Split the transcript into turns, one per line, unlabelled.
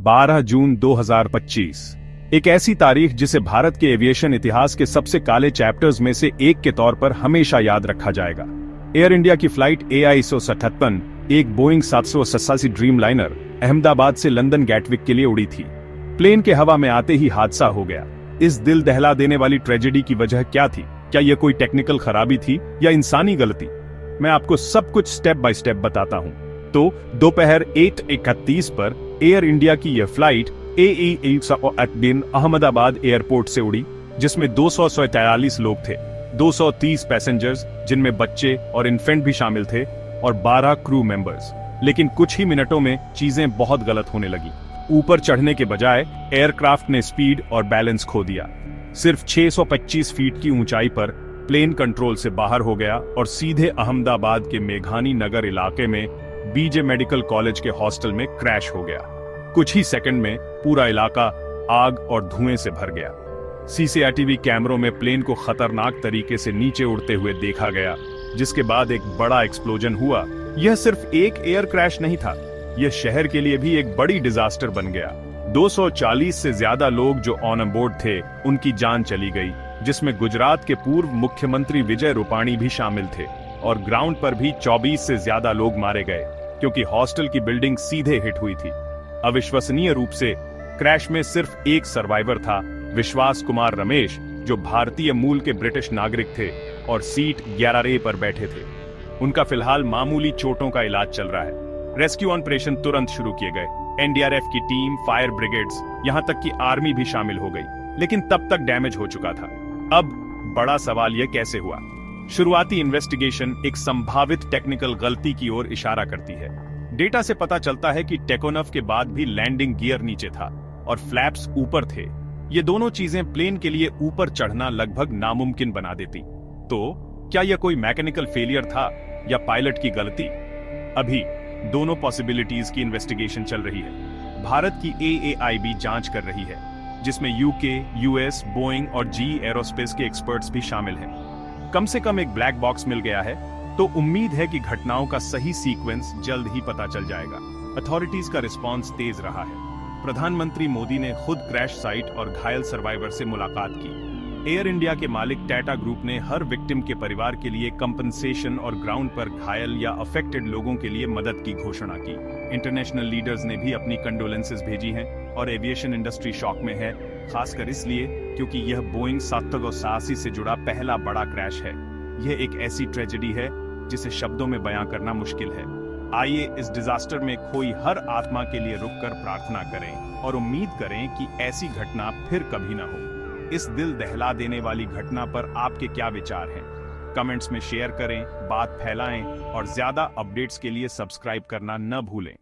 12 जून 2025। एक ऐसी तारीख जिसे भारत के एविएशन इतिहास के सबसे काले चैप्टर्स में से एक के तौर पर हमेशा याद रखा जाएगा। एयर इंडिया की फ्लाइट AI-157, एक बोइंग 787 ड्रीम लाइनर, अहमदाबाद से लंदन गैटविक के लिए उड़ी थी। प्लेन के हवा में आते ही हादसा हो गया। इस दिल दहला देने वाली ट्रेजेडी की वजह क्या थी? क्या यह कोई टेक्निकल खराबी थी या इंसानी गलती? मैं आपको सब कुछ स्टेप बाय स्टेप बताता हूं। तो दोपहर 8:31 पर एयर इंडिया की यह फ्लाइट AE-158 अहमदाबाद एयरपोर्ट से उड़ी, जिसमें 243 लोग थे, 230 पैसेंजर्स जिनमें बच्चे और इन्फेंट भी शामिल थे और 12 क्रू मेंबर्स। लेकिन कुछ ही मिनटों में चीजें बहुत गलत होने लगी। ऊपर चढ़ने के बजाय एयरक्राफ्ट ने स्पीड और बैलेंस खो दिया। सिर्फ 625 फीट की ऊंचाई पर प्लेन कंट्रोल से बाहर हो गया और सीधे अहमदाबाद के मेघानी नगर इलाके में BJ मेडिकल कॉलेज के हॉस्टल में क्रैश हो गया। कुछ ही सेकंड में पूरा इलाका आग और धुएं से भर गया। CCTV कैमरों में प्लेन को खतरनाक तरीके से नीचे उड़ते हुए देखा गया, जिसके बाद एक बड़ा एक्सप्लोजन हुआ। यह सिर्फ एक एयर क्रैश नहीं था, यह शहर के लिए भी एक बड़ी डिजास्टर बन गया। 240 से ज्यादा लोग जो ऑन बोर्ड थे, उनकी जान चली गई, जिसमें गुजरात के पूर्व मुख्यमंत्री विजय रूपाणी भी शामिल थे। और ग्राउंड पर भी 24 से ज्यादा लोग मारे गए, क्योंकि हॉस्टल की बिल्डिंग सीधे हिट हुई थी। अविश्वसनीय रूप से क्रैश में सिर्फ एक सर्वाइवर था, विश्वास कुमार रमेश, जो भारतीय मूल के ब्रिटिश नागरिक थे और सीट 11A पर बैठे थे। उनका फिलहाल मामूली चोटों का इलाज चल रहा है। रेस्क्यू ऑपरेशन तुरंत शुरू किए गए। NDRF की टीम, फायर ब्रिगेड्स, यहां तक कि आर्मी भी शामिल हो गई, लेकिन तब तक डैमेज हो चुका था। अब बड़ा सवाल यह कैसे हुआ? शुरुआती इन्वेस्टिगेशन एक संभावित टेक्निकल गलती की ओर इशारा करती है। डेटा से पता चलता है कि टेकोनफ के बाद भी लैंडिंग गियर नीचे था और फ्लैप्स ऊपर थे। ये दोनों चीजें प्लेन के लिए ऊपर चढ़ना लगभग नामुमकिन बना देती। तो क्या यह कोई मैकेनिकल फेलियर था या पायलट की गलती? अभी दोनों पॉसिबिलिटीज की इन्वेस्टिगेशन चल रही है। भारत की AAIB जांच कर रही है, जिसमें UK, US, बोइंग और GE एरोस्पेस के एक्सपर्ट्स भी शामिल हैं। कम से कम एक ब्लैक बॉक्स मिल गया है, तो उम्मीद है कि घटनाओं का सही सीक्वेंस जल्द ही पता चल जाएगा। अथॉरिटीज का रिस्पांस तेज रहा है। प्रधानमंत्री मोदी ने खुद क्रैश साइट और घायल सर्वाइवर से मुलाकात की। एयर इंडिया के मालिक टाटा ग्रुप ने हर विक्टिम के परिवार के लिए कंपनसेशन और ग्राउंड पर घायल या अफेक्टेड लोगों के लिए मदद की घोषणा की। इंटरनेशनल लीडर्स ने भी अपनी कंडोलेंसेस भेजी हैं और एविएशन इंडस्ट्री शॉक में है, खासकर इसलिए क्योंकि यह बोइंग 787 से जुड़ा पहला बड़ा क्रैश है। यह एक ऐसी ट्रेजेडी है जिसे शब्दों में बयां करना मुश्किल है। आइए इस डिजास्टर में खोई हर आत्मा के लिए रुककर प्रार्थना करें और उम्मीद करें कि ऐसी घटना फिर कभी ना हो। इस दिल दहला देने वाली घटना पर आपके क्या विचार हैं? कमेंट्स में शेयर करें, बात फैलाएं और ज्यादा अपडेट्स के लिए सब्सक्राइब करना न भूलें।